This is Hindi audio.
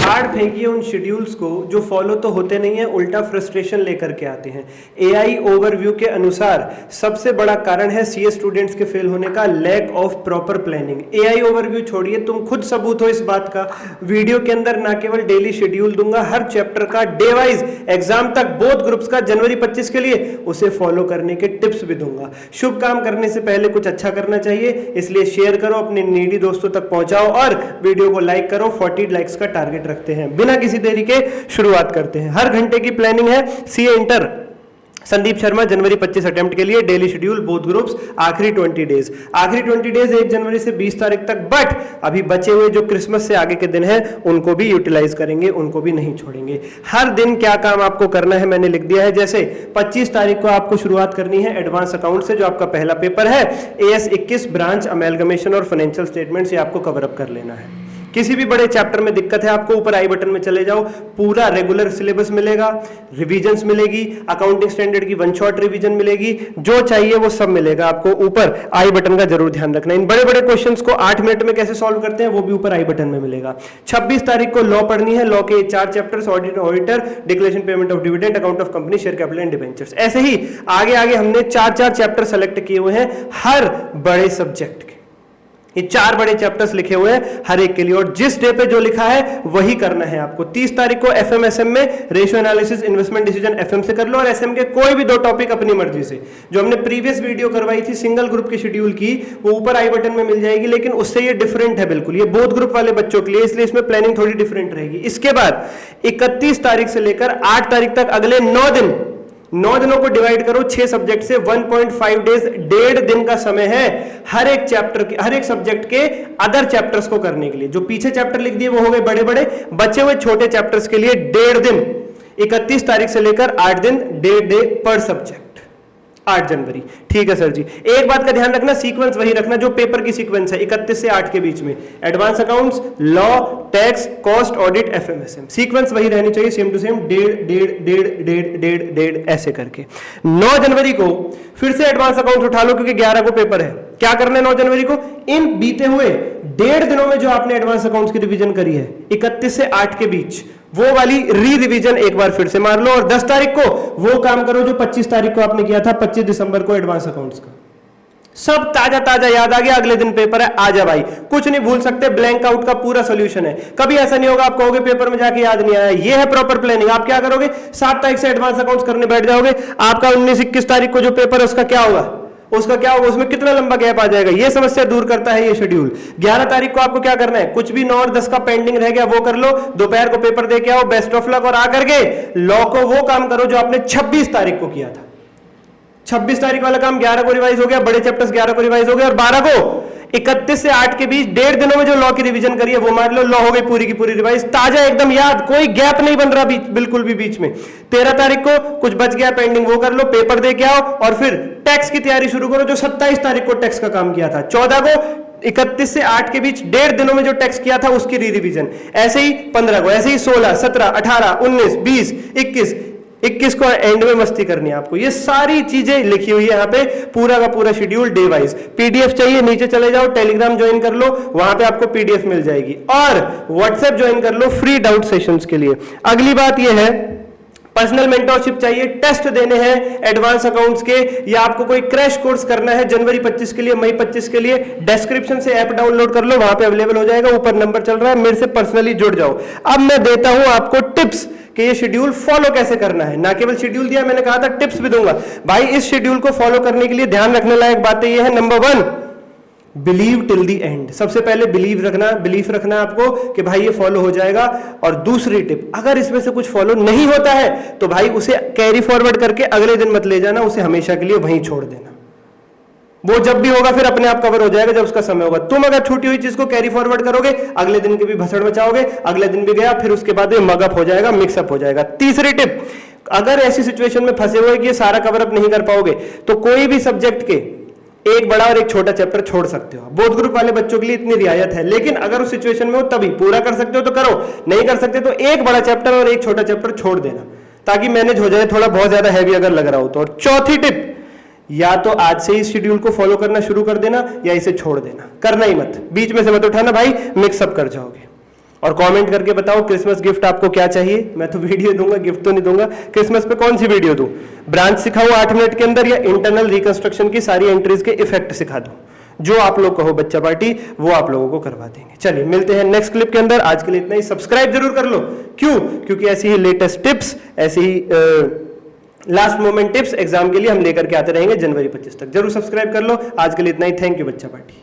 फाड़ फेंकिए उन शेड्यूल्स को जो फॉलो तो होते नहीं है, उल्टा फ्रस्ट्रेशन लेकर के आते हैं। एआई ओवरव्यू के अनुसार सबसे बड़ा कारण है सीए स्टूडेंट्स के फेल होने का lack of proper planning. AI overview छोड़िए, तुम खुद सबूत हो इस बात का। वीडियो के अंदर ना केवल डेली शेड्यूल दूंगा, हर चैप्टर का डे वाइज एग्जाम तक बोथ ग्रुप्स का जनवरी 25 के लिए उसे फॉलो करने के टिप्स भी दूंगा। शुभ काम करने से पहले कुछ अच्छा करना चाहिए, इसलिए शेयर करो, अपने नीडी दोस्तों तक पहुंचाओ और वीडियो को लाइक करो। 40 लाइक्स का टारगेट रखते हैं। बिना किसी देरी के शुरुआत करते हैं। हर घंटे की प्लानिंग है। सीए इंटर संदीप शर्मा जनवरी 25 अटेम्प्ट के लिए डेली शेड्यूल बोथ ग्रुप्स, आखिरी 20 डेज। आखिरी 20 डेज 1 जनवरी से 20 तारीख तक, बट अभी बचे हुए जो क्रिसमस से आगे के दिन हैं उनको भी यूटिलाइज करेंगे, उनको भी नहीं छोड़ेंगे। हर दिन क्या काम आपको करना है मैंने लिख दिया है। जैसे 25 तारीख को आपको शुरुआत करनी है एडवांस अकाउंट से, जो आपका पहला पेपर है। एएस 21 ब्रांच अमेलगमेशन और फाइनेंशियल स्टेटमेंट से आपको कवर अप कर लेना है। किसी भी बड़े चैप्टर में दिक्कत है आपको, ऊपर आई बटन में चले जाओ, पूरा रेगुलर सिलेबस मिलेगा, रिवीजन्स मिलेगी, अकाउंटिंग स्टैंडर्ड की 1 शॉट रिवीजन मिलेगी, जो चाहिए वो सब मिलेगा आपको। ऊपर आई बटन का जरूर ध्यान रखना। इन बड़े बड़े क्वेश्चंस को 8 मिनट में कैसे सॉल्व करते हैं वो भी ऊपर आई बटन में मिलेगा। 26 तारीख को लॉ पढ़नी है। लॉ के 4 chapters, auditor, declaration payment of dividend, account of company, share capital and debentures. ऐसे ही आगे आगे हमने 4 चैप्टर सेलेक्ट किए हुए हैं हर बड़े सब्जेक्ट के। ये 4 बड़े चैप्टर्स लिखे हुए हैं हर एक के लिए, और जिस डे पे जो लिखा है वही करना है आपको। 30 तारीख को एफएमएसएम में ratio analysis, investment decision FM से कर लो, और एसएम के कोई भी 2 टॉपिक अपनी मर्जी से। जो हमने प्रीवियस वीडियो करवाई थी सिंगल ग्रुप की शेड्यूल की, वो ऊपर आई बटन में मिल जाएगी, लेकिन उससे ये डिफरेंट है बिल्कुल। ये बोथ ग्रुप वाले बच्चों के लिए, इसलिए इसमें प्लानिंग थोड़ी डिफरेंट रहेगी। इसके बाद 31 तारीख से लेकर 8 तारीख तक अगले 9 दिनों को डिवाइड करो 6 सब्जेक्ट से। 1.5 डेज, 1.5 दिन का समय है हर एक चैप्टर के, हर एक सब्जेक्ट के अदर चैप्टर्स को करने के लिए। जो पीछे चैप्टर लिख दिए वो हो गए बड़े बड़े, बचे हुए छोटे चैप्टर्स के लिए 1.5 दिन। 31 तारीख से लेकर 8 दिन, 1.5 डे पर सब्जेक्ट। 8 जनवरी, ठीक है सर जी। एक बात का ध्यान रखना, सीक्वेंस वही रखना जो पेपर की सीक्वेंस है 31 से 8 के बीच में। Advance accounts, law, tax, cost, audit, FMSM, sequence वही रहनी चाहिए, सेम टू सेम, 1.5 ऐसे करके। 9 जनवरी को फिर से एडवांस अकाउंट्स उठा लो, क्योंकि 11 को पेपर है। क्या करना है 9 जनवरी को? इन बीते हुए 1.5 दिनों में जो आपने एडवांस अकाउंट्स की रिवीजन करी है 31 से 8 के बीच, वो वाली री रिवीजन एक बार फिर से मार लो। और 10 तारीख को वो काम करो जो 25 तारीख को आपने किया था, 25 दिसंबर को एडवांस अकाउंट्स का। सब ताजा ताजा याद आ गया, अगले दिन पेपर है, आजा भाई, कुछ नहीं भूल सकते। ब्लैंक आउट का पूरा सोल्यूशन है। कभी ऐसा नहीं होगा आप कहोगे पेपर में जाके याद नहीं आया। ये है प्रॉपर प्लानिंग। आप क्या करोगे, 7 तारीख से एडवांस अकाउंट्स करने बैठ जाओगे। आपका 19-21 तारीख को जो पेपर है उसका क्या होगा, उसमें कितना लंबा गैप आ जाएगा। ये समस्या दूर करता है ये शेड्यूल। 11 तारीख को आपको क्या करना है, कुछ भी 9 और 10 का पेंडिंग रह गया वो कर लो, दोपहर को पेपर दे के आओ, बेस्ट ऑफ लक। और आकर के लॉ को वो काम करो जो आपने 26 तारीख को किया था। 26 तारीख वाला काम 11 को रिवाइज हो गया, बड़े चैप्टर्स 11 को रिवाइज हो गए, और 12 को 31 से 8 के बीच 1.5 दिनों में जो लॉ की रिवीजन करी है वो मार लो। लॉ हो गई पूरी की पूरी रिवाइज, ताजा एकदम याद, कोई गैप नहीं बन रहा बिल्कुल भी बीच में। 13 तारीख को कुछ बच गया पेंडिंग वो कर लो, पेपर दे के आओ, और फिर टैक्स की तैयारी शुरू करो जो 27 तारीख को टैक्स का काम किया था। 14 को 31 से 8 के बीच 1.5 दिनों में जो टैक्स किया था उसकी री रिवीजन। ऐसे ही 15 को, ऐसे ही 16, 17, 18, 19, 20, 21 को एंड में मस्ती करनी है आपको। ये सारी चीजें लिखी हुई है यहाँ पे, पूरा का पूरा शेड्यूल डे वाइज। पीडीएफ चाहिए, नीचे चले जाओ, टेलीग्राम ज्वाइन कर लो, वहां पे आपको पीडीएफ मिल जाएगी, और व्हाट्सएप ज्वाइन कर लो फ्री डाउट सेशंस के लिए। अगली बात ये है, पर्सनल मेंटरशिप चाहिए, टेस्ट देने हैं एडवांस अकाउंट्स के, या आपको कोई क्रैश कोर्स करना है जनवरी 25 के लिए, मई 25 के लिए, डिस्क्रिप्शन से ऐप डाउनलोड कर लो, वहां पे अवेलेबल हो जाएगा, ऊपर नंबर चल रहा है, मेरे से पर्सनली जुड़ जाओ। अब मैं देता हूं आपको टिप्स कि ये शेड्यूल फॉलो कैसे करना है। ना केवल शेड्यूल दिया, मैंने कहा था टिप्स भी दूंगा। भाई इस शेड्यूल को फॉलो करने के लिए ध्यान रखने लायक बातें ये है। Number 1, believe till the and. सबसे पहले बिलीफ रखना आपको कि भाई ये फॉलो हो जाएगा। और दूसरी टिप, अगर इसमें से कुछ फॉलो नहीं होता है तो भाई उसे कैरी फॉरवर्ड करके अगले दिन मत ले जाना, उसे हमेशा के लिए वहीं छोड़ देना। वो जब भी होगा फिर अपने आप कवर हो जाएगा जब उसका समय होगा। तुम अगर छूटी हुई चीज को कैरी फॉरवर्ड करोगे, अगले दिन के भी भसड़ मचाओगे, अगले दिन भी गया, फिर उसके बाद मगअप हो जाएगा, मिक्सअप हो जाएगा। तीसरी टिप, अगर ऐसी सिचुएशन में फंसे हुए कि ये सारा कवर अप नहीं कर पाओगे तो कोई भी सब्जेक्ट के एक बड़ा और एक छोटा चैप्टर छोड़ सकते हो। बोथ ग्रुप वाले बच्चों के लिए इतनी रियायत है, लेकिन अगर उस सिचुएशन में हो तभी पूरा कर सकते हो तो करो, नहीं कर सकते तो एक बड़ा चैप्टर और एक छोटा चैप्टर छोड़ देना, ताकि मैनेज हो जाए। थोड़ा बहुत ज्यादा हैवी अगर लग रहा हो तो। और चौथी टिप, या तो आज से इस शेड्यूल को फॉलो करना शुरू कर देना या इसे छोड़ देना, करना ही मत, बीच में से मत उठाना भाई, मिक्सअप कर जाओगे। और कमेंट करके बताओ क्रिसमस गिफ्ट आपको क्या चाहिए। मैं तो वीडियो दूंगा, गिफ्ट तो नहीं दूंगा। क्रिसमस पे कौन सी वीडियो दूं? ब्रांच सिखाऊं 8 मिनट के अंदर, या इंटरनल रिकंस्ट्रक्शन की सारी एंट्रीज के इफेक्ट सिखा दूं? जो आप लोग कहो बच्चा पार्टी, वो आप लोगों को करवा देंगे। चलिए मिलते हैं नेक्स्ट क्लिप के अंदर। आज के लिए इतना ही। सब्सक्राइब जरूर कर लो। क्यों? क्योंकि ऐसी ही लेटेस्ट टिप्स, ऐसी ही लास्ट मोमेंट टिप्स एग्जाम के लिए हम लेकर के आते रहेंगे जनवरी 25 तक। जरूर सब्सक्राइब कर लो। आज के लिए इतना ही। थैंक यू बच्चा पार्टी।